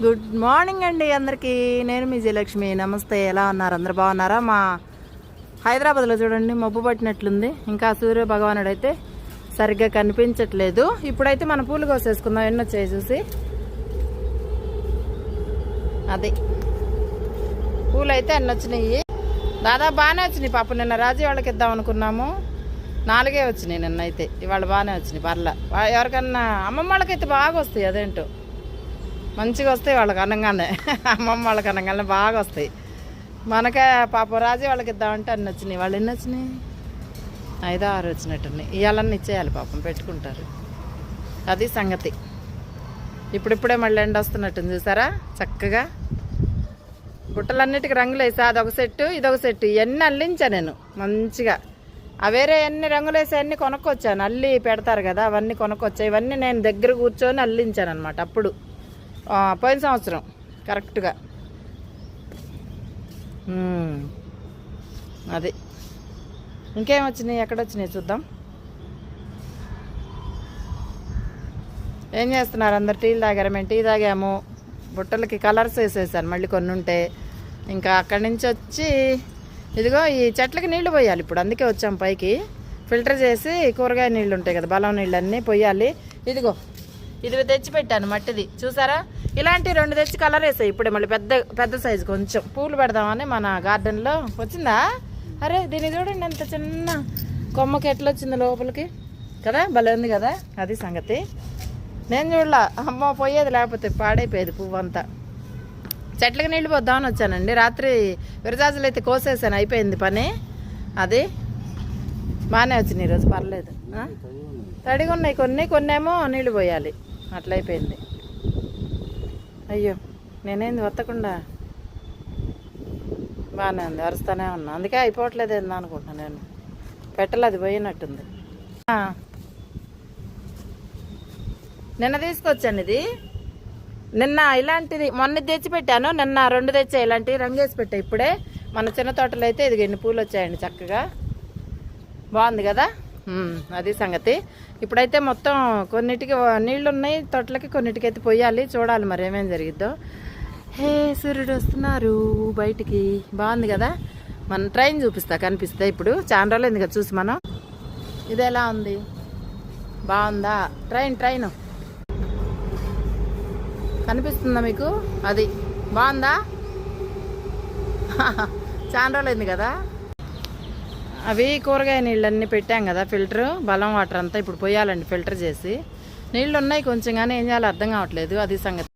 Good morning అండి అందరికీ. నేను మీ జయలక్ష్మి. నమస్తే. ఎలా ఉన్నారు? అందరు బాగున్నారా? మా హైదరాబాద్లో చూడండి మబ్బు పట్టినట్లుంది. ఇంకా సూర్య భగవానుడు అయితే సరిగ్గా కనిపించట్లేదు. ఇప్పుడైతే మన పూలు కోసేసుకుందాం. ఎన్ని వచ్చాయి చూసి. అది పూలు అయితే ఎన్ని వచ్చినాయి, దాదాపు బాగానే వచ్చినాయి. పాప నిన్న రాజీ వాళ్ళకి ఇద్దాం అనుకున్నాము, 4 వచ్చినాయి నిన్న అయితే. ఇవాళ బాగానే వచ్చినాయి, పర్లా. ఎవరికన్నా అమ్మమ్మ వాళ్ళకైతే బాగా వస్తాయి, అదేంటో మంచిగా వస్తాయి వాళ్ళకి అనగానే. అమ్మమ్మ వాళ్ళకి అనగానే బాగా వస్తాయి. మనకే పాప రాజీ వాళ్ళకి ఇద్దామంటే అన్ని వచ్చినాయి. వాళ్ళు ఎన్ని వచ్చినాయి? 5, 6 వచ్చినట్టున్నాయి. ఇవాళన్నీ ఇచ్చేయాలి, పాపం పెట్టుకుంటారు. అది సంగతి. ఇప్పుడిప్పుడే మళ్ళీ ఎండ వస్తున్నట్టుంది చూసారా. చక్కగా బుట్టలన్నిటికీ రంగులు వేసా. అదొక సెట్టు, ఇదొక సెట్టు. ఇవన్నీ అల్లించా నేను మంచిగా. వేరే అన్ని రంగులు వేసి అన్నీ కొనుక్కొచ్చాను. అల్లి పెడతారు కదా, అవన్నీ కొనుక్కొచ్చా. ఇవన్నీ నేను దగ్గర కూర్చొని అల్లించాను అనమాట. అప్పుడు పోయిన సంవత్సరం కరెక్ట్గా. అది ఇంకేం వచ్చినాయి, ఎక్కడ వచ్చినాయి చూద్దాం. ఏం చేస్తున్నారు అందరు? టీలు తాగారు? మేము టీ తాగాము. బుట్టలకి కలర్స్ వేసేసాను మళ్ళీ కొన్ని ఉంటే. ఇంకా అక్కడి నుంచి వచ్చి ఇదిగో ఈ చెట్లకి నీళ్లు పోయాలి ఇప్పుడు. అందుకే వచ్చాం పైకి. ఫిల్టర్ చేసి కూరగాయ నీళ్ళు ఉంటాయి కదా, బలం నీళ్ళు అన్నీ పోయాలి. ఇదిగో ఇది తెచ్చిపెట్టాను మట్టిది చూసారా. ఇలాంటి 2 తెచ్చి కలర్ వేసాయి ఇప్పుడే. మళ్ళీ పెద్ద పెద్ద సైజు కొంచెం పూలు పెడదామని మన గార్డెన్లో. వచ్చిందా? అరే దీన్ని చూడండి ఎంత చిన్న కొమ్మకి ఎట్లా వచ్చింది లోపలికి కదా, భలే ఉంది కదా. అది సంగతి. నేను చూడలా, అమ్మ పోయేది లేకపోతే పాడైపోయేది పువ్వు అంతా. చెట్లకి నీళ్ళు పోద్దామని వచ్చానండి. రాత్రి విరజాజులు అయితే కోసేసాను, అయిపోయింది పని. అది బాగానే వచ్చినాయి ఈరోజు, పర్లేదు. తడిగా ఉన్నాయి కొన్నేమో నీళ్ళు పోయాలి. అట్లయిపోయింది. అయ్యో నేనేంది వత్తకుండా. బాగానే ఉంది, అరుస్తూనే ఉన్నా. అందుకే అయిపోవట్లేదు ఏందా అనుకుంటున్నాను నేను. పెట్టలు అది పోయినట్టుంది. నిన్న తీసుకొచ్చాను ఇది. నిన్న ఇలాంటిది మొన్న తెచ్చిపెట్టాను. నిన్న 2 తెచ్చా ఇలాంటివి, రంగేసి పెట్టా ఇప్పుడే. మన చిన్న తోటలో అయితే ఇది ఎన్ని పూలు వచ్చాయండి చక్కగా. బాగుంది కదా. అది సంగతి. ఇప్పుడైతే మొత్తం కొన్నిటికి నీళ్ళు ఉన్నాయి తోటలకి, కొన్నిటికి అయితే పోయాలి. చూడాలి మరి ఏమేం జరిగిద్దో. హే సూర్యుడు వస్తున్నారు బయటికి. బాగుంది కదా. మన ట్రైన్ చూపిస్తా, కనిపిస్తా ఇప్పుడు. చాలా రోజులు ఎందుకు చూసి మనం. ఇది ఎలా ఉంది, బాగుందా? ట్రైన్ కనిపిస్తుందా మీకు? అది బాగుందా? చాలా రోజులైంది కదా. అవి కూరగాయ నీళ్ళన్నీ పెట్టాం కదా, ఫిల్టర్ బలం వాటర్ అంతా ఇప్పుడు పోయాలండి ఫిల్టర్ చేసి. నీళ్ళు ఉన్నాయి కొంచెం, కానీ ఏం చేయాలో అర్థం కావట్లేదు. అది సంగతి.